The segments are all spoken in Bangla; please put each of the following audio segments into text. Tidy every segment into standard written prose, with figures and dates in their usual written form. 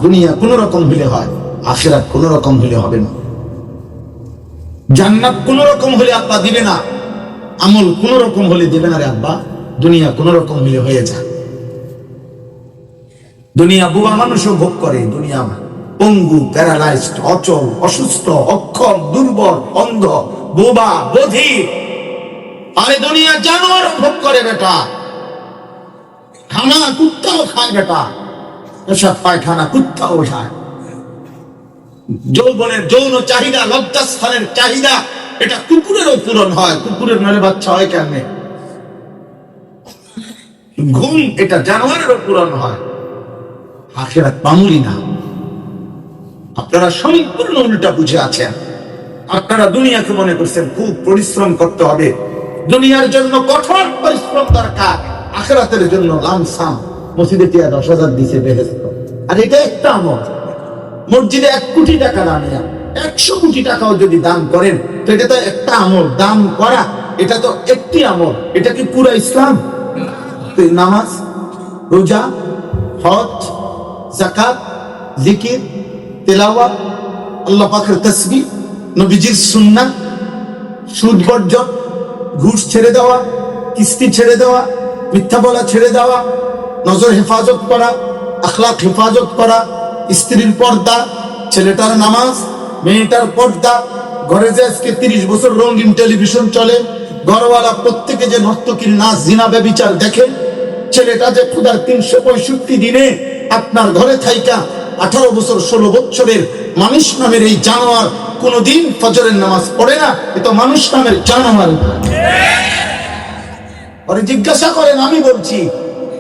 দুনিয়া কোন রকম হলে হয়, আখিরাত কোন রকম হলে হবে না। জান্নাত কোন রকম হলে আব্বা দিবে না, আমল কোন রকম হলে দিবে না রে আব্বা। দুনিয়া কোন রকম হলে হয়ে যায়। দুনিয়া বুবা মানুষও ভোগ করে, দুনিয়া পঙ্গু, প্যারালাইজড, অচল, অসুস্থ, অক্ষম, দুর্বল, অন্ধ, বোবা, বধির। আরে দুনিয়া জানোয়ার ভোগ করে বেটা, খানা কুত্তাও খায় বেটা, এসব পায়খানা কুত্তাও খায়। যৌবনের যৌন চাহিদা, লজ্জাস্থানের চাহিদা, এটা কুকুরেরও পূরণ হয়। কুকুরের মেলে বাচ্চা হয় কেমনে? ঘুম, এটা জানোয়ারেরও পূরণ হয়। আখিরাত মামুলি না। আপনারা সম্পূর্ণ উল্টা বুঝে আছেন। আপনারা দুনিয়াকে মনে করছেন খুব পরিশ্রম করতে হবে, দুনিয়ার জন্য কঠোর পরিশ্রম দরকার, আখিরাতের জন্য লামসাম মসজিদে টিয়া 10,000 দিছে বেহেশত। আর এটা একটা আমল। মসজিদে 1 কোটি টাকা দান, 100 কোটি টাকাও যদি দান করেন তো এটা তো একটা আমল। দান করা এটা তো একটি আমল। এটা কি পুরো ইসলাম? নামাজ, রোজা, হজ, যাকাত, জিকির, তেলাওয়াত, আল্লাহ পাকের তাসবিহ, নবীজির সুন্নাহ, সুদ বর্জন, ঘুষ ছেড়ে দেওয়া, কিস্তি ছেড়ে দেওয়া, মিথ্যা বলা ছেড়ে দেওয়া, নজর হেফাজত করা, আখলাক হেফাজত করা, স্ত্রীর পর্দা, ছেলেটার নামাজ, মেয়েটার পর্দা। ঘরে যে আজকে 30 বছর রঙিন টেলিভিশন চলে, ঘরওয়ালা প্রত্যেকে যে নর্তকীর নাচ, জিনা, ব্যভিচার দেখে, ছেলেটা যে খুদার 365 দিনে আপনার ঘরে থাইকা 18 বছর 16 বছরের মানুষ নামের এই জানোয়ার কোনদিন ফজরের নামাজ পড়ে না, এ তো মানুষ নামের জানোয়ার। আরে জিজ্ঞাসা করেন, আমি বলছি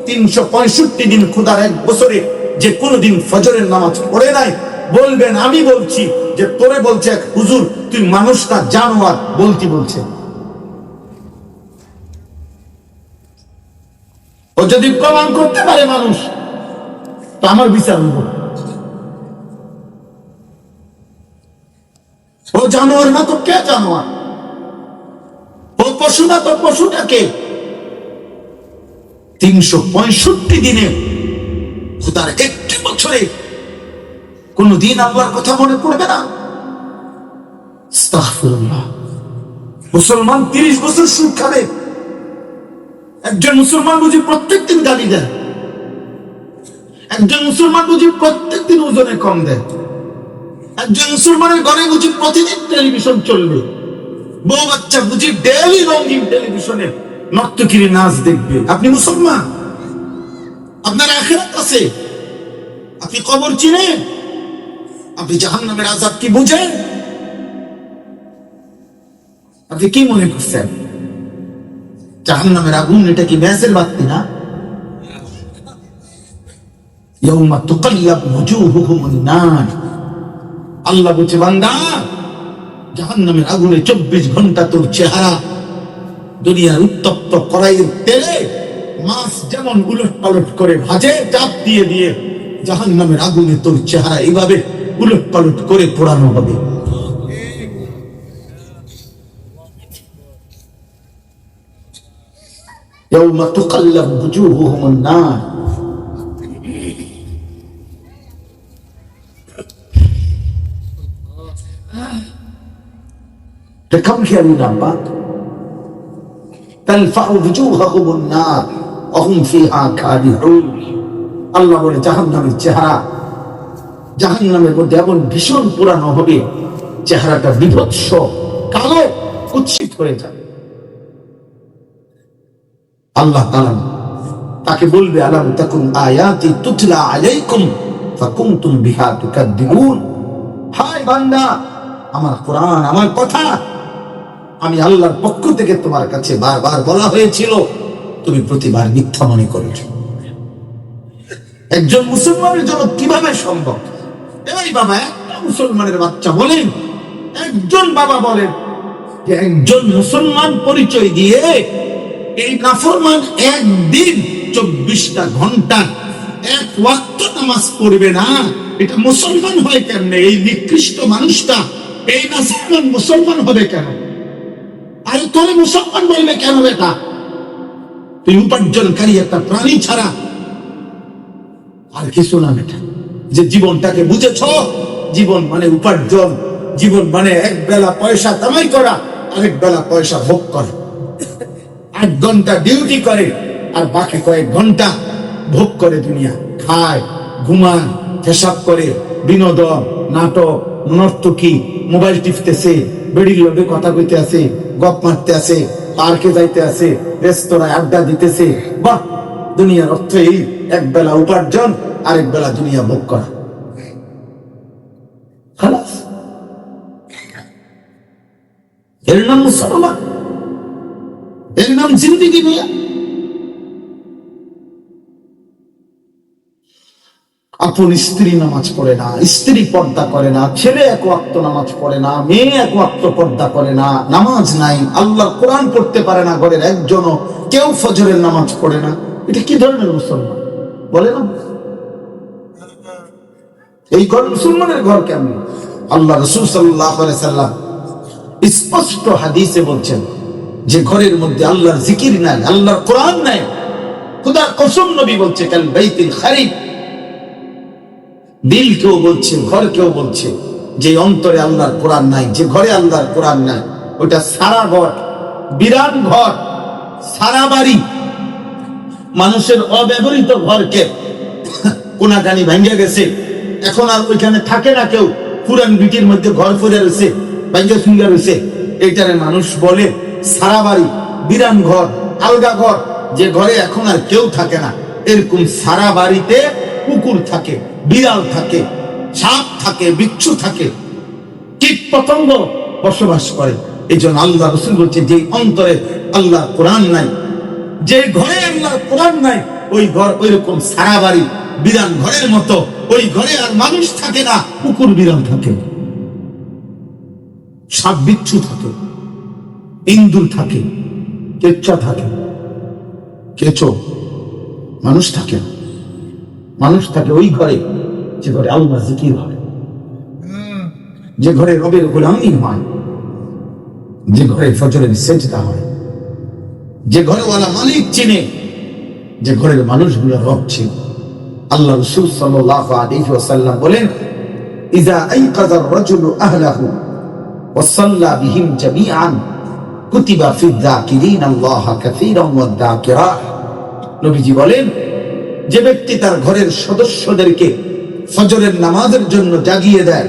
365 দিন খুদার এক বছরে যে কোনদিন ফজরের নামাজ পড়ে নাই, বলবেন আমি বলছি যে তোরে বলছে এক হুজুর তুই মানুষ না জানোয়ার বলছে। ও যদি প্রমাণ করতে পারে মানুষ, তো আমার বিচার হইব। ও জানোয়ার না তো কে জানোয়ার? ও পশু না তো পশুটাকে? 365 দিনে খুদার একটি বছরে কোনদিন আল্লাহর কথা মনে পড়বে না? আস্তাগফিরুল্লাহ। মুসলমান 30 বছর সুদ খাবে। একজন মুসলমান বুঝি প্রত্যেকদিন গালি দেয়, একজন মুসলমান বুঝি প্রত্যেকদিন ওজনে কম দেয়, একজন মুসলমানের ঘরে বুঝি প্রতিদিন টেলিভিশন চলবে, বউ বাচ্চা বুঝি ডেইলি রঙিন টেলিভিশনে নর্তকীর নাচ দেখবে। আপনি মুসলমান? আপনার আখিরাত আছে? আপনি কবর চিনেন? আপনি জাহান্নামের আযাব কি বুঝেন? আপনি কি মনে করছেন জাহান্নামের আগুন এটা কি ম্যাচের বাতি না? ইয়াউমা তুকাল্লাবু ওয়ুজুহুহুমুন নার। আল্লাহ বলছে, বান্দা জাহান্নামের আগুনে 24 ঘন্টা তোর চেহারা দুনিয়ার উত্তপ্ত কড়াইয়ের তেলে মাছ যেমন উলট পালট করে ভাজে, চাপ দিয়ে দিয়ে জাহান্নামের আগুনে তোর চেহারা এইভাবে উলট পালট করে পোড়ানো হবে। ইয়াউমা তুকাল্লাবু ওয়ুজুহুহুমুন নার। Come here in Abba. تلفع وجوههم النار وهم فيها كالحون. আল্লাহ বলে জাহান্নামের চেহারা জাহান্নামের মধ্যে এমন ভীষণ পুরানো হবে, চেহারাটা বিভৎস কালো কুৎসিত হয়ে যাবে। আল্লাহ তাআলা তাকে বলবে, আলাম তাকুন আয়াতি তুতলা আলাইকুম ফাকুনতুম বিহা তুকাদ্দিবুন। হায় বান্দা, আমার কোরআন, আমার কথা আমি আল্লাহর পক্ষ থেকে তোমার কাছে বারবার বলা হয়েছিল, তুমি প্রতিবার মিথ্যা মনে করেছ। একজন মুসলমানের জন্য কিভাবে সম্ভব? এই বাবা, একটা মুসলমানের বাচ্চা বলেন, একজন বাবা বলেন যে একজন মুসলমান পরিচয় দিয়ে এই নাফরমান একদিন 24টা ঘন্টা এক ওয়াক্ত নামাজ পড়বে না, এটা মুসলমান হয় কেমনে? এই নিকৃষ্ট মানুষটা, এই নাফরমান মুসলমান হবে কেন? আর তোরে মুসলমান বলবে কেন বেটা? তুই উপার্জনকারী একটা প্রাণী ছাড়া আর কিছু না বেটা। যে জীবনটাকে বুঝেছ, জীবন মানে উপার্জন, জীবন মানে এক বেলা পয়সা কামাই করা, আরেক বেলা পয়সা ভোগ করা। 8 ঘন্টা ডিউটি করে আর বাকি কয়েক ঘন্টা ভোগ করে দুনিয়া, খায়, ঘুমায়, হিসাব করে, বিনোদন, নাটক, নর্তকী, মোবাইল টিপতেছে, বেড়ির লোভে কথা কইতে আছে, গপ মারতে আছে, পার্কে যাইতে আছে, রেস্তোরাঁয় আড্ডা দিতেছে। বাহ, দুনিয়ার অর্থ এই এক বেলা উপার্জন, আরেক বেলা দুনিয়া ভোগ করা। খালাস, এর নাম মুসলমান, এর নাম জিন্দিগি মিয়া। আপন স্ত্রী নামাজ পড়ে না, স্ত্রী পর্দা করে না, ছেলে এক ওয়াক্ত নামাজ পড়ে না, মেয়ে এক ওয়াক্ত পর্দা করে না, নামাজ নাই, আল্লাহ কোরআন পড়তে পারে না, ঘরের একজনও কেউ ফজরের নামাজ পড়ে না। এটা কি ধরনের মুসলমান বলে না? এই ঘর মুসলমানের ঘর কেমন? আল্লাহ রাসূল সাল্লাল্লাহু আলাইহি সাল্লাম স্পষ্ট হাদিসে বলছেন যে ঘরের মধ্যে আল্লাহর জিকির নাই, আল্লাহর কোরআন নাই, খোদার কসম নবী বলছে কাল বাইতুল খারিব। দিল কেউ বলছে, ঘর কেউ বলছে যে অন্তরে আল্লাহর কোরআন নাই, যে ঘরে আল্লাহর কোরআন নাই, ওটা সারা ঘর, বিরান ঘর, সারা বাড়ি, মানুষের অব্যবহৃত ঘরকে কোনাকানি ভেঙে গেছে, এখন আর ওইখানে থাকে না কেউ, পুরান বিটির মধ্যে ঘর পড়ে রয়েছে, ভেঙে ফিঙ্গা রয়েছে, এইটারে মানুষ বলে সারা বাড়ি, বিরান ঘর, আলগা ঘর, যে ঘরে এখন আর কেউ থাকে না। এরকম সারা বাড়িতে কুকুর থাকে, বিড়াল থাকে, সাপ থাকে, বিচ্ছু থাকে, কীট পতঙ্গ বসবাস করে। এই জন্য আল্লাহ রাসূল বলছে যে অন্তরে আল্লাহ কোরআন নাই, যে ঘরে আল্লাহ কোরআন নাই, ওই ঘর ওইরকম সারা বাড়ি বিরান ঘরের মতো, ওই ঘরে আর মানুষ থাকে না, কুকুর বিড়াল থাকে, সাপ বিচ্ছু থাকে, ইন্দুর থাকে, কেচ্চা থাকে, কেঁচো, মানুষ থাকে না। মানুষ থাকে ওই ঘরে যে ঘরে আল্লাহ জিকির হয়, যে ঘরে রবের গোলামি হয়, যে ঘরে ফজরের সেজদা হয়, যে ঘরওয়ালা মালিক চিনে, যে ঘরের মানুষগুলো রব ছিল। আল্লাহ রাসূল সাল্লাল্লাহু আলাইহি ওয়াসাল্লাম বলেন ইযা আইকাযা আর-রাজুলু আহলাহু ওয়া সাল্লা বিহিম জামিআন কুতিবা ফিয-যাকিরিনা আল্লাহা কাসীরান ওয়াদ-যাকিরাত। নবীজি বলেন যে ব্যক্তি তার ঘরের সদস্যদেরকে ফজরের নামাজের জন্য জাগিয়ে দেয়,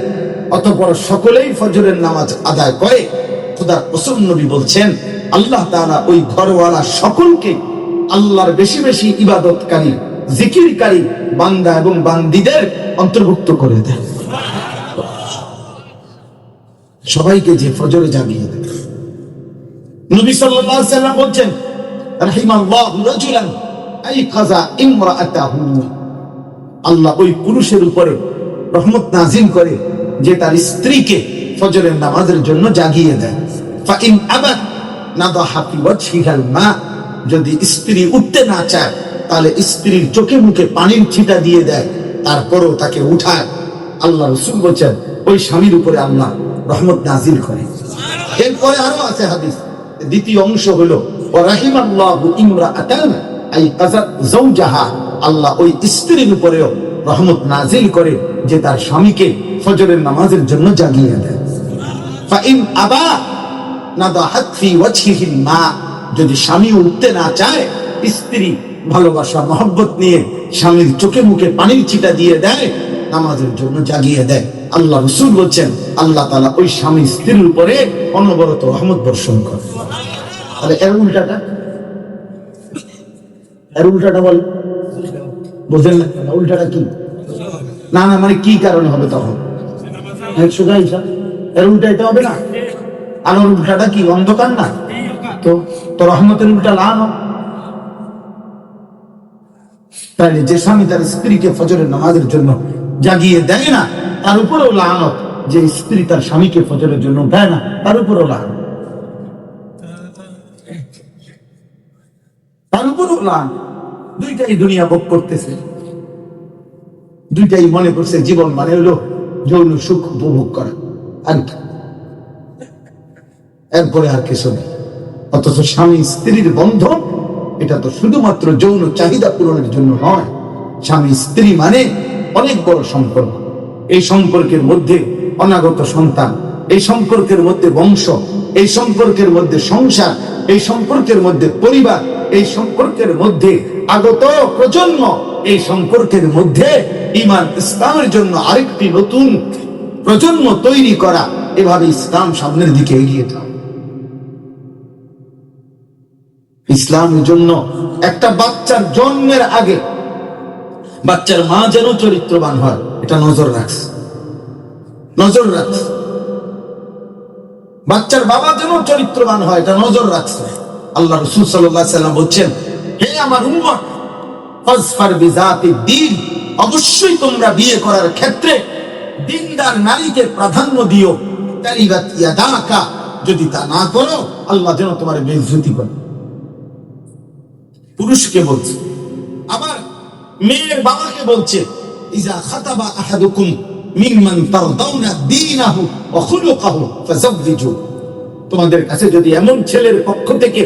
অতঃপর সকলেই ফজরের নামাজ আদায় করে, খোদার কসম নবী বলছেন আল্লাহ তাআলা ওই ঘরওয়ালা সকলকে আল্লাহর বেশি বেশি ইবাদতকারী, জিকিরকারী বান্দা এবং বান্দীদের অন্তর্ভুক্ত করে দেন। সবাইকে যে ফজরে জাগিয়ে দেয়। নবী সাল্লাল্লাহু আলাইহি ওয়াসাল্লাম বলছেন রাহিমাল্লাহু রাজুলান আইকাযা ইমরাআতাহু, আল্লাহ ওই পুরুষের উপরে রহমত নাযিল করে যে তার স্ত্রীকে ফজরের নামাজের জন্য জাগিয়ে দেয়। ফাইন আবাত নাদাহা ফি ওয়াজহিহাল মা, যদি স্ত্রী উঠতে না চায় তাহলে স্ত্রীর চোখে মুখে পানির ছিটা দিয়ে দেয়, তারপরও তাকে উঠায়। আল্লাহ রাসূল বলেন ওই স্বামীর উপরে আল্লাহ রহমত নাযিল করে। এরপরে আরো আছে হাদিস, দ্বিতীয় অংশ হলো ওয়া রাহিমাল্লাহু ইমরাআতান আইকাযাত যাওজাহা, আল্লাহ ওই স্ত্রীর উপরেও রহমত নাযিল করে যে তার স্বামীকে ফজরের নামাজের জন্য জাগিয়ে দেয়। ফাইন আবা নাদাহাত ফি ওয়াজহিহিল মা, যদি স্বামী উঠতে না চায়, স্ত্রী ভালোবাসা মহব্বত নিয়ে স্বামীর চোখে মুখে পানির ছিটা দিয়ে দেয়, নামাজের জন্য জাগিয়ে দেয়। আল্লাহ রাসূল বলেন আল্লাহ তাআলা ওই স্বামী স্ত্রীর উপরে অনবরত রহমত বর্ষণ করে। তাহলে এর উল্টাটা বল, বুঝলেন না? উল্টাটা কি? না না মানে কি কারণে হবে তখন? এর উল্টা এটা হবে না। আলোর উল্টাটা কি? অন্ধকার না? তো রহমতের উল্টা লান। তাহলে যে স্বামী তার স্ত্রীকে ফজরের নামাজের জন্য জাগিয়ে দেয় না, তার উপরেও লানত। যে স্ত্রী তার স্বামীকে ফজরের জন্য দেয় না, তার উপরেও লানত, তার উপরেও লানত। দুইটাই দুনিয়া ভোগ করতেছে, দুইটাই মনে করছে জীবন মানে হলো যৌন সুখ উপভোগ করা, আর এরপরে আর কিছু নেই। অথচ স্বামী স্ত্রীর বন্ধন এটা তো শুধুমাত্র যৌন চাহিদা পূরণের জন্য নয়। স্বামী স্ত্রী মানে অনেক বড় সম্পর্ক। এই সম্পর্কের মধ্যে অনাগত সন্তান, এই সম্পর্কের মধ্যে বংশ, এই সম্পর্কের মধ্যে সংসার, এই সম্পর্কের মধ্যে পরিবার, এই সম্পর্কের মধ্যে আগত প্রজন্ম, এই সম্পর্কের মধ্যে ঈমান ইসলামের জন্য আরেকটি নতুন প্রজন্ম তৈরি করা। এভাবে ইসলাম সামনের দিকে এগিয়ে যাও। ইসলামের জন্য একটা বাচ্চার জন্মের আগে বাচ্চার মা যেন চরিত্রবান হয়, এটা নজর রাখছে, নজর রাখছে। বাচ্চার বাবা যেন চরিত্রবান হয়, এটা নজর রাখছে। আল্লাহ রাসূল সাল্লাল্লাহু আলাইহি ওয়াসাল্লাম বলছেন, হে আমার উম্মত, ফাজফার বিযাতি দ্বীন, অবশ্যই তোমরা বিয়ে করার ক্ষেত্রে দ্বীনদার নারীকে প্রাধান্য দিও। তারিবাত ইয়াদাকা, যদি তা না করো আল্লাহ যেন তোমার বেইজ্জতি করে। পুরুষকে বলছে, আবার মেয়ের বাবাকে বলছে, ইজা খাতাবা আহাদুকুম মিম্মান তারদাউনা দীনাহু ওয়া খুলুকাহু ফাযাওবিজু। তোমাদের কাছে যদি এমন ছেলের পক্ষ থেকে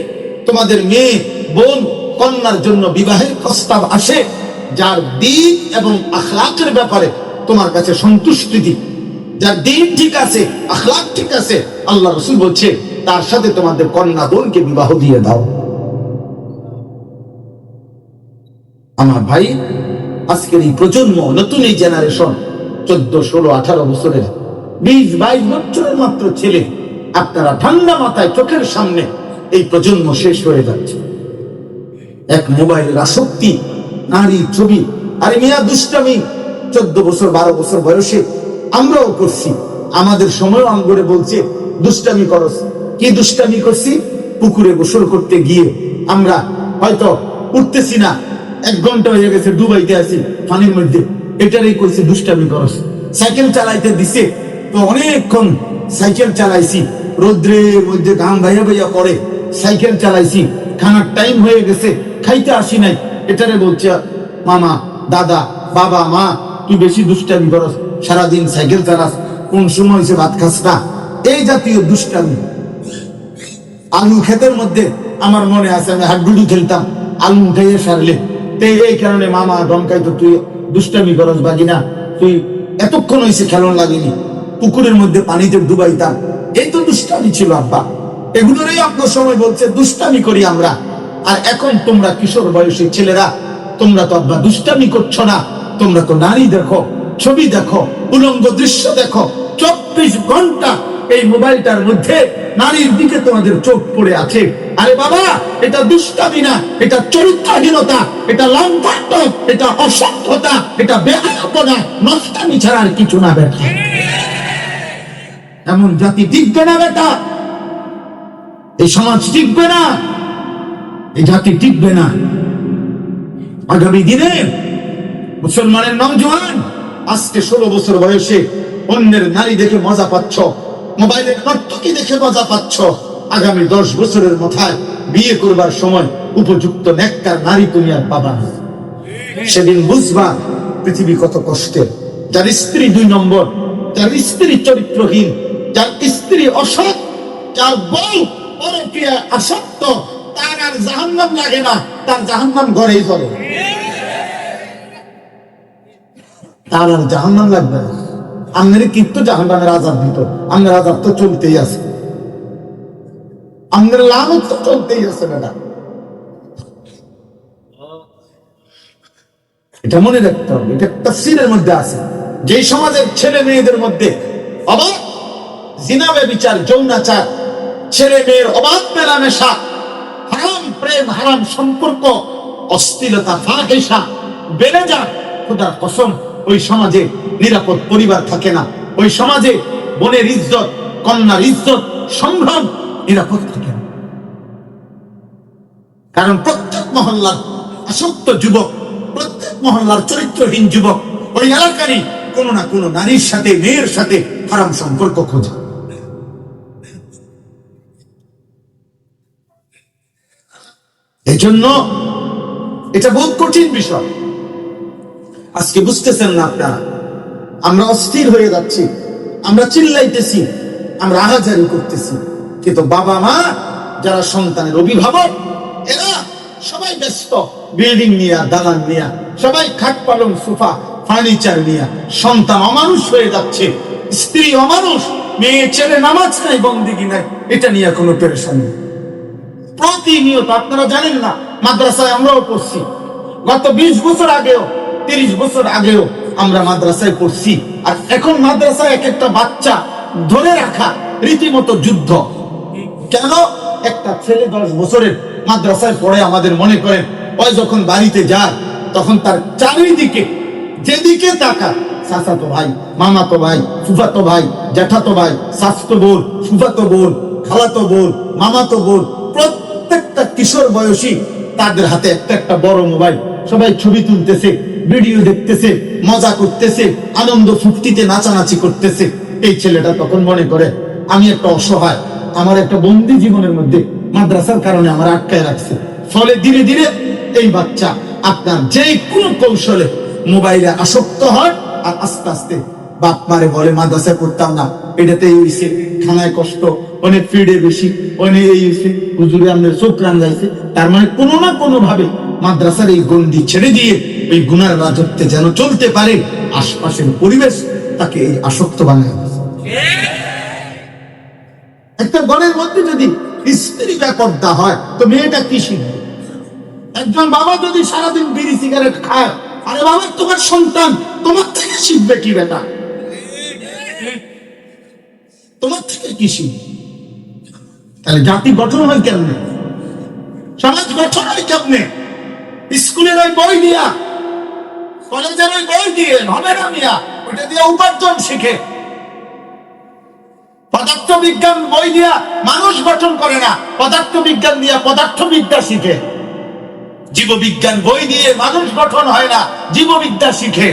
তোমাদের মেয়ে, বোন, কন্যার জন্য বিবাহের প্রস্তাব আসে, যার দ্বীন এবং আখলাকের ব্যাপারে তোমার কাছে সন্তুষ্টি দিই, যার দ্বীন ঠিক আছে, আখলাক ঠিক আছে, আল্লাহ রাসূল বলছে তার সাথে তোমাদের কন্যা বোনকে বিবাহ দিয়ে দাও। আমার ভাই, আজকের এই প্রজন্ম, নতুন এই জেনারেশন, 14, 16, 18 বছরের, 20, 22 বছরের মাত্র ছেলে, আপনারা ঠান্ডা মাথায় চোখের সামনে এই প্রজন্ম শেষ হয়ে যাচ্ছে। এক মোবাইলের আসক্তি, নারী ছবি, আরে মিয়া দুষ্টামি। 14 বছর 12 বছর বয়সে আমরাও করছি, আমাদের সময় আঙ্গুরে বলছে দুষ্টামি করস। কি দুষ্টামি করছি? পুকুরে গোসল করতে গিয়ে আমরা হয়তো উঠতেছি না, 1 ঘন্টা হয়ে গেছে, ডুবাইতে আছি পানির মধ্যে, এটারই কইছে দুষ্টামি করস। সাইকেল চালাইতে দিছে তো অনেকক্ষণ সাইকেল চালাইছি, রোদ্রের মধ্যে ঘাম ভাইয়া ভাইয়া পড়ে সাইকেল চালাইছি, খানার টাইম হয়ে গেছে, খাইতে আসি নাই, এটারে বলছে মামা, দাদা, বাবা, মা, তুই বেশি দুষ্টামি করস, সারাদিন সাইকেল চালাস, কোন সময় হয়েছে ভাত খাস না। এই জাতীয় দুষ্টামি। আলু ক্ষেতের মধ্যে আমার মনে আছে আমি হাড্ডুডি খেলতাম, আলু উঠাইয়ে সারলে, এই কারণে মামা ধমকাইতো, তুই দুষ্টামি করস বাগিনা, তুই এতক্ষণ হয়েছে খেলন লাগেনি, পুকুরের মধ্যে পানিতে ডুবাইতাম। এই তো দুষ্টামি ছিল আব্বা। এগুলোরই আপনার সময় বলছে দুষ্টামি করি আমরা। আর এখন তোমরা কিশোর বয়সী ছেলেরা, তোমরা তো আব্বা দুষ্টামি করছো না, তোমরা তো নারী দেখো, ছবি দেখো, উলঙ্গ দৃশ্য দেখো, 24 ঘন্টা এই মোবাইলটার মধ্যে নারীর দিকে তোমাদের চোখ পড়ে আছে। আরে বাবা, এটা দুষ্টামি না, এটা চরিত্রহীনতা, এটা লম্পট, এটা অসভ্যতা, এটা বেহায়াপনা, নষ্টামি ছাড়া আর কিছু না বেটা। এমন জাতি টিকবে না বেটা, এই সমাজ টিকবে না, এই জাতি টিকবে না। আগামী দিনে মুসলমানের নওজোয়ান, আজকে 16 বছর বয়সে অন্যের নারী দেখে মজা পাচ্ছ, মোবাইলের নর্তকী দেখে মজা পাচ্ছ, আগামী 10 বছরের মাথায় বিয়ে করবার সময় উপযুক্ত নেককার নারী তুমি আর পাবা না। সেদিন বুঝবা পৃথিবী কত কষ্টের। যার স্ত্রী 2 নম্বর, যার স্ত্রী চরিত্রহীন, যার স্ত্রী অসৎ, যার বউ পরকীয়া আসক্ত, তার আর জাহান্নাম লাগে না, তার জাহান্নাম ঘরেই ধরে, তার আর জাহান্নাম লাগবে না। আমাদের কিন্তু জাহান্নামের আযাব দিত, আমাদের আযাব তো চলতেই আছে, আমাদের লানত তো চলতেই আছে বেটা। এটা মনে রাখতে হবে, এটা তাফসীরের মধ্যে আছে। যে সমাজের ছেলে মেয়েদের মধ্যে অবাধ জিনা, ব্যভিচার, যৌনাচার, ছেলে মেয়ের অবাধ মেলামেশা, হারাম প্রেম, হারাম সম্পর্ক, অশ্লীলতা, ফাহিশা বেড়ে যায়, খোদার কসম ওই সমাজে নিরাপদ পরিবার থাকে না, ওই সমাজে বোনের ইজ্জত, কন্যার ইজ্জত, সম্ভ্রম নিরাপদ থাকে না। কারণ প্রত্যেক মহল্লার আসক্ত যুবক, প্রত্যেক মহল্লার চরিত্রহীন যুবক ওই এলাকারই কোন না কোন নারীর সাথে, মেয়ের সাথে হারাম সম্পর্ক খোঁজে। এই জন্য এটা বহুত কঠিন বিষয়। আজকে বুঝতেছেন না আপনারা, আমরা অস্থির হয়ে যাচ্ছি, আমরা চিল্লাইতেছি, আমরা আহাজারি করতেছি, কিন্তু বাবা মা যারা সন্তানের অভিভাবক, এরা সবাই ব্যস্ত বিল্ডিং নিয়ে, দালান নিয়ে, সবাই খাট পালং সোফা ফার্নিচার নিয়ে, সন্তান অমানুষ হয়ে যাচ্ছে, স্ত্রী অমানুষ, মেয়ে ছেলে নামাজ নাই, বন্দেগী নাই, এটা নিয়ে কোনো পেরেশানি নেই। প্রতিনিয়ত আপনারা জানেন না, মাদ্রাসায় আমরাও পড়ছি, গত 20 বছর আগেও 30 বছর আগেও আমরা মাদ্রাসায় পড়ছি। আর এখন মাদ্রাসায় এক একটা বাচ্চা ধরে রাখা রীতিমতো যুদ্ধ। কেন? একটা ছেলে 10 বছরের মাদ্রাসায় পড়ে, আমাদের মনে করেন ওই যখন বাড়িতে যায় তখন তার চারিদিকে যেদিকে তাকায়, চাচাতো ভাই, মামাতো ভাই, ফুফাতো ভাই, জ্যাঠাতো ভাই, শাস্তো বোন, ফুফাতো বোন, খালাতো বোন, মামাতো বোন, প্রত্যেকটা কিশোর বয়সী তাদের হাতে একটা একটা বড় মোবাইল, সবাই ছবি তুলতেছে, ভিডিও দেখতেছে, মজা করতেছে, আনন্দ ফুর্তিতে নাচানাচি করতেছে। এই ছেলেটা তখন মনে করে আমি একটা অসহায়, আমার একটা বন্দি জীবনের মধ্যে মাদ্রাসার কারণে আমার আটকায় রাখছে। ফলে ধীরে ধীরে এই বাচ্চা আপনার যে কোনো কৌশলে মোবাইলে আসক্ত হয়, আর আস্তে আস্তে বাপ মারে বলে মাদ্রাসায় পড়তাম না, এটাতে এই হয়েছে, খানায় কষ্ট, অনেক ফিডে বেশি, অনেক এই হয়েছে, হুজুরে আমাদের চোখ রাঙাইছে। তার মানে কোনো না কোনো ভাবে মাদ্রাসার এই গন্ডি ছেড়ে দিয়ে ওই গুনার রাজত্বে যেন চলতে পারে, আশপাশের পরিবেশ তাকে এই আসক্ত বানায়। একটা ঘরের মধ্যে যদি স্ত্রী বেপরদা হয় তো মেয়েটা কি শিখবে? একজন বাবা যদি সারাদিন বিড়ি সিগারেট খায়, আরে বাবা তোমার সন্তান তোমার থেকে শিখবে কি বেটা? তোমার থেকে কি শিখবে? তাহলে জাতি গঠন হয় কেমনে? সমাজ গঠন হয় কেমনে? স্কুলের ওই বই দিয়া, কলেজের ওই বই দিয়ে হবে না মিয়া, ওটা দিয়ে উপার্জন শিখে। পদার্থ বিজ্ঞান বই দিয়া মানুষ গঠন করে না, পদার্থ বিজ্ঞান দিয়া পদার্থবিদ্যা শিখে। জীববিজ্ঞান বই দিয়ে মানুষ গঠন হয় না, জীববিদ্যা শিখে।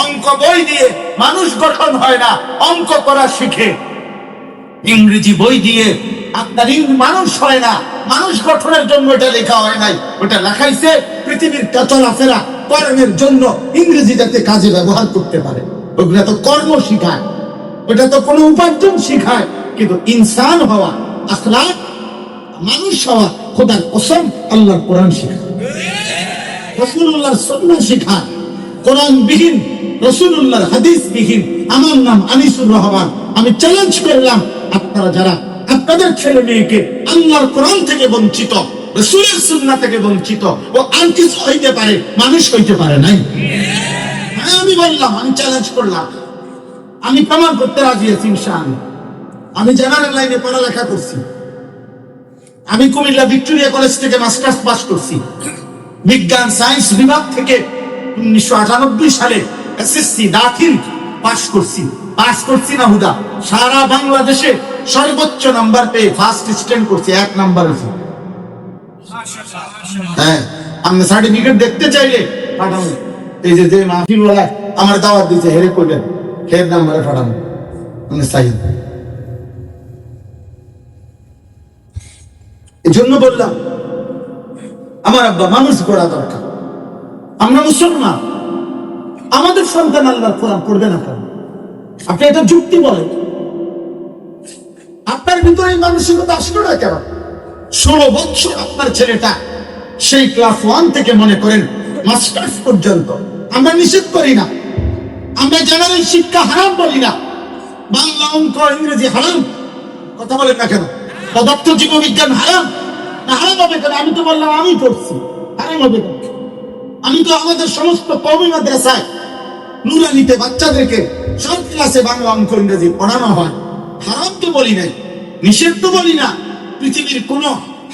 অঙ্ক বই দিয়ে মানুষ গঠন হয় না, অঙ্ক করা শিখে। ইংরেজি বই দিয়ে আপনার মানুষ হয় না, মানুষ গঠনের জন্য এটা লেখা হয় নাই, ওটা লেখাইছে পৃথিবীর চলাফেরা কর্মের জন্য, ইংরেজি যাতে কাজে ব্যবহার করতে পারে। ওগুলা তো কর্ম শিখায়, ওটা তো কোনো উপার্জন শিখায়, কিন্তু ইনসান হওয়া, আখলাক, মানুষ হওয়া, খোদার কসম আল্লাহর কোরআন শিখায়, রাসূলুল্লাহর সুন্নাহ শিখায়। কোরআন বিহীন, রাসূলুল্লাহর হাদিস বিহীন। আমার নাম আনিসুর রহমান। আমি চ্যালেঞ্জ করলাম, আপনারা যারা আপনাদের ছেলে মেয়েকে আল্লাহর কোরআন থেকে বঞ্চিত, রাসূলের সুন্নাহ থেকে বঞ্চিত, ও আর কিছু হইতে পারে, মানুষ হইতে পারে নাই। আমি বললাম, আমি চ্যালেঞ্জ করলাম, আমি প্রমাণ করতে রাজি আছি ইনশাআল্লাহ। আমি জেনারেল লাইনে পড়ালেখা করছি, আমি কুমিল্লা ভিক্টোরিয়া কলেজ থেকে মাস্টার্স পাস করছি, বিজ্ঞান সায়েন্স বিভাগ থেকে 1998 সালে এসএসসি দাখিল পাস করছি না হুদা, সারা বাংলাদেশে সর্বোচ্চ নাম্বার পেয়ে ফার্স্ট স্ট্যান্ড করছি, 1 নাম্বারে। হ্যাঁ, আপনি সার্টিফিকেট দেখতে চাইলে পাঠাবো। এই যে মাহফিলওয়ালা আমার দাওয়াত দিয়েছে, হেরে করবেন, হের নাম্বারে পাঠাবো, আপনি চাই। এই জন্য বললাম, আমার আব্বা মানুষ গড়া দরকার। আমরা মুসলমান, আমাদের সন্তান আল্লাহর কোরআন পড়বে না কেন? আপনি এটা যুক্তি বলেন। আপনার ভিতরে এই মানসিকতা আসলো না কেন? 16 বছর আপনার ছেলেটা সেই ক্লাস 1 থেকে মনে করেন মাস্টার্স পর্যন্ত, আমরা নিষেধ করি না, আমরা জেনারেল শিক্ষা হারাম বলি না, বাংলা অঙ্ক ইংরেজি হারাম, কথা বলেন না কেন? পদার্থ জীববিজ্ঞান হারাম না, হারাম হবে কেন? আমি তো বললাম আমি পড়ছি, হারাম হবে কেন? আমি তো আমাদের সমস্ত কওমি মাদ্রাসায় নুরানিতে বাচ্চাদেরকে সব ক্লাসে বাংলা অঙ্ক ইংরেজি পড়ানো হয়, হারাম তো বলি নাই, নিষেধ তো বলি না। পৃথিবীর কোন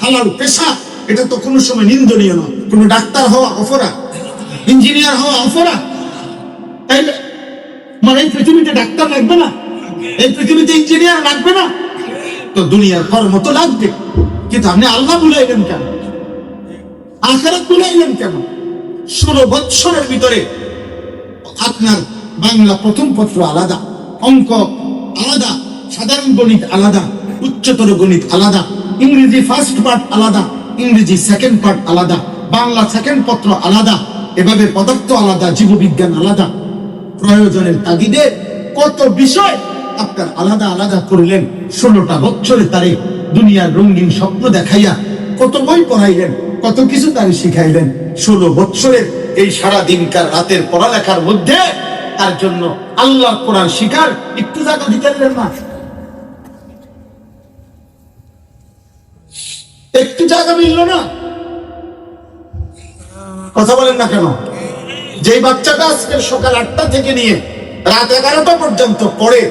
হালাল পেশা এটা তো কোনো সময় নিন্দনীয় নয়। কোনো ডাক্তার হওয়া অপরাধ, ইঞ্জিনিয়ার হওয়া অপরাধ, তাইলে মানে এই পৃথিবীতে ডাক্তার লাগবে না, এই পৃথিবীতে ইঞ্জিনিয়ার লাগবে না, তো দুনিয়ার কর্ম তো লাগবে। কিন্তু আপনি আল্লাহ ভুলাইলেন কেন? আখিরাত ভুলাইলেন কেন? 16 বছরের ভিতরে আপনার বাংলা প্রথম পত্র আলাদা, অঙ্ক আলাদা, সাধারণ গণিত আলাদা, উচ্চতর গণিত আলাদা, ইংরেজি ফার্স্ট পার্ট আলাদা, ইংরেজি সেকেন্ড পার্ট আলাদা, বাংলা সেকেন্ড পত্র আলাদা, এভাবে পদার্থ আলাদা, জীববিজ্ঞান আলাদা। প্রয়োজনের তাগিদে কত বিষয় আপনার আলাদা আলাদা করলেন। 16টা বছরে তারে দুনিয়ার রঙিন স্বপ্ন দেখাইয়া কত বই পড়াইলেন, কত কিছু তারে শিখাইলেন। 16 বছরের এই সারা দিনকার রাতের পড়ালেখার মধ্যে তার জন্য আল্লাহর কোরআন শিখার একটু জায়গা দিতে পারলেন না? একটু জায়গা মিলল না? কথা বলেন না কেন? যে বাচ্চাটা আজকে সকাল 8টা থেকে নিয়ে রাত 11টা পর্যন্ত পড়ে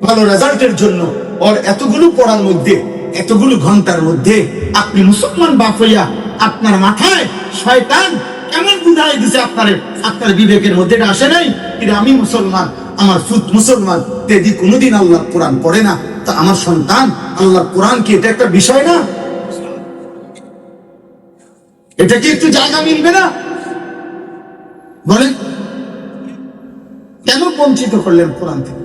ভালো রেজাল্টের জন্য, ওর এতগুলো পড়ার মধ্যে, এতগুলো ঘন্টার মধ্যে আপনি মুসলমান বাপ হইয়া আপনার মাথায় শয়তান কেমন বুঝাই দিছে আপনার বিবেকের মধ্যে এটা আসে নাই? এটা আমি মুসলমান, আমার ফুত মুসলমান, তেদি কোনোদিন আল্লাহর কোরআন পড়ে না, তা আমার সন্তান আল্লাহর কোরআন কি এটা একটা বিষয় না? এটা কি একটু জায়গা মিলবে না? বলেন, কেন বঞ্চিত করলেন কোরআন থেকে?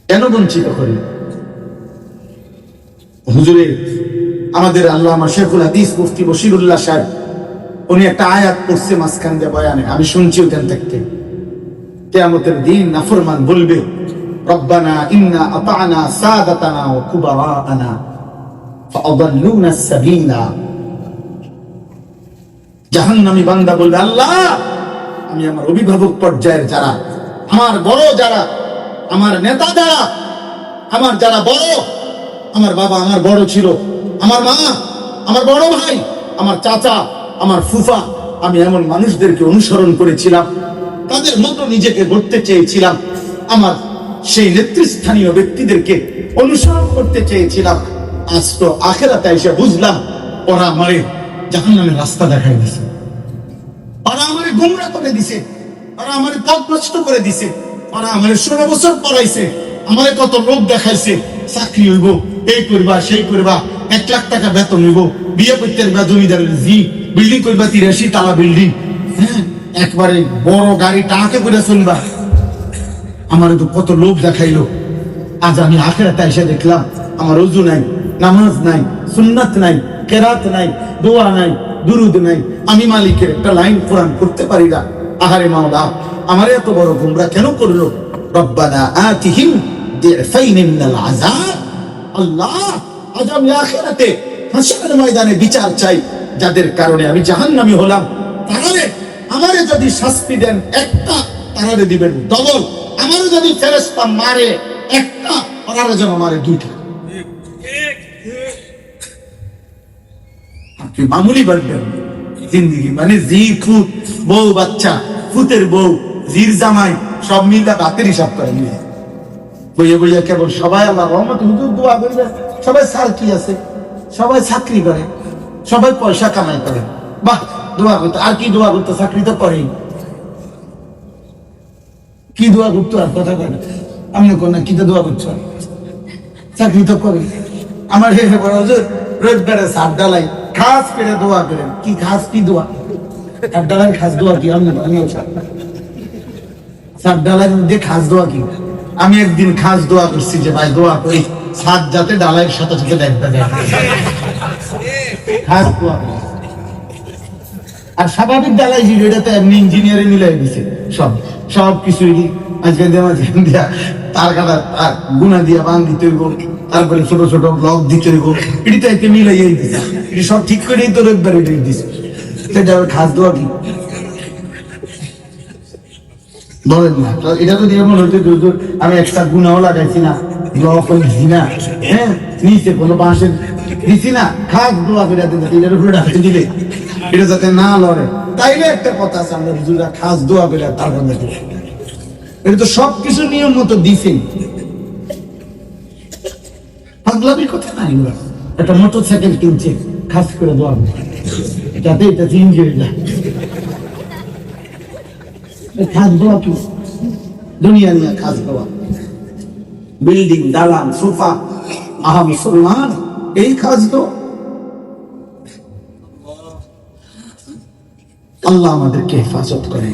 কেন বঞ্চিত করলেন? হুজুরে আমাদের আল্লামা শেখুল হাদিস মুফতি বশিরুল্লাহ সাহেব, উনি একটা আয়াত পড়ছে মাঝখান দিয়ে বয়ানে, আমি শুনছি ওখান থেকে। কিয়ামতের দিন নাফরমান বলবে, রব্বানা ইন্না আতা'না সাদাতানা ওয়া কুবারা'ানা ফাআদাল্লুনা আস-সাবিলা। জাহান্নামী বান্দা বলবে, আল্লাহ আমি আমার অভিভাবক পর্যায়ের যারা, আমার বড় যারা, আমার নেতা যারা, আমার যারা বড়, আমার বাবা আমার বড় ছিল, আমার মা, আমার বড় ভাই, আমার চাচা, আমার ফুফা, আমি এমন মানুষদেরকে অনুসরণ করেছিলাম, তাদের মতো নিজেকে গড়তে চেয়েছিলাম, আমার সেই নেতৃস্থানীয় ব্যক্তিদেরকে অনুসরণ করতে চেয়েছিলাম। আজ তো আখিরাতে এসে বুঝলাম ওরা আমারে জাহান্নামের রাস্তা দেখাই দিছে, ওরা আমারে গোমরা করে দিছে, ওরা আমারে পথভ্রষ্ট করে দিছে, ওরা আমারে 16 বছর পড়াইছে, আমারে কত লোক দেখাইছে, চাকরি হইব, এই করবা সেই করবা, 1 লাখ টাকা বেতন হইব, বিয়ে করতে পারবা জমিদারের জি, বিল্ডিং করবা 83 তালা বিল্ডিং, হ্যাঁ একবারে বড় গাড়ি টাকে করে চলবা, আমারে তো কত লোক দেখাইলো। আজ আমি আখিরাতে এসে দেখলাম আমার ওযু নাই, নামাজ নাই, সুন্নাত নাই, কেরাত নাই, দোয়া নাই, দুরুদ নাই, আমি মালিকের একটা লাইন কোরআন করতে পারি না। আহারে মাওলা, আমার এত বড় গোমরা কেন করলো? রব্বানা আতিহিম দিফাইন মিনাল আযাব। আল্লাহ, আজ আমি আখিরাতে হাসরের ময়দানে বিচার চাই, যাদের কারণে আমি জাহান্নামী হলাম, তারারে আমারে যদি শাস্তি দেন একটা, তারারে দিবেন ডবল। আমারে যদি ফেরেশতা মারে একটা, ওনারা যেন মারে 2টা। আপনি মামুলি বাড়বেন জিন্দিগি, মানে জি ফুত, বউ বাচ্চা, ফুতের বউ, জির জামাই, সব মিলে বাতের হিসাব করে নিয়ে বইয়ে বইয়ে কেবল সবাই আল্লাহ রহমত হুজুর দোয়া করবে, সবাই সার্কি আছে, সবাই চাকরি করে, সবাই পয়সা কামাই করে, বাহ দোয়া করতে, আর কি দোয়া করতে? চাকরি তো করেই, কি দোয়া করতো? আর কথা বলে আমি কোন কি দোয়া করছো? চাকরি তো করে। আমার রোজগারে সার ডালাই খাস করে দোয়া করেন, কি খাস কি দোয়া? সার ডালাই খাস দোয়া কি? আমি সার ডালাই মধ্যে খাস দোয়া কি? আমি একদিন খাস দোয়া করছি যে ভাই দোয়া করি সাত যাতে ডালাইয়ের সাথে সাথে দেখতে দেয়, খাস দোয়া করি। আর স্বাভাবিক ডালাই ছিল, এটা তো এমনি ইঞ্জিনিয়ারে মিলাই দিছে, সব কিছুই আজকে দিয়া তার কাটা গুনা দিয়া বান দিতে হইব, তারপরে ছোট ছোট ব্লক দিতে হইব, এটা এতে মিলাইয়াই দিছে, এটা সব ঠিক করেই তো রোববার এটাই দিছে। সেটা খাস দোয়া কি? বলেন না, এটা তো এমন হইতে আমি একটা গুনাও লাগাইছি না, ব্লক দিছি না, হ্যাঁ নিচে কোনো বাঁশের দিছি না, খাস দোয়া করে এটার উপরে ডাকতে দিলে এটা যাতে না লড়ে, তাইলে একটা কথা আছে, আমরা হুজুররা খাস দোয়া করে তারপর দেখি, এটা তো সবকিছু নিয়ম মতো দিছেন। পাগলামির কথা নাই, একটা মোটরসাইকেল কিনছে খাস করে দোয়া যাতে এটা চেঞ্জ হয়ে যায়, খাস দোয়া কি? দুনিয়া নিয়ে খাস দোয়া, বিল্ডিং, দালান, সোফা, আহা মুসলমান, এই খাস দোয়া। আল্লাহ আমাদেরকে হেফাজত করে।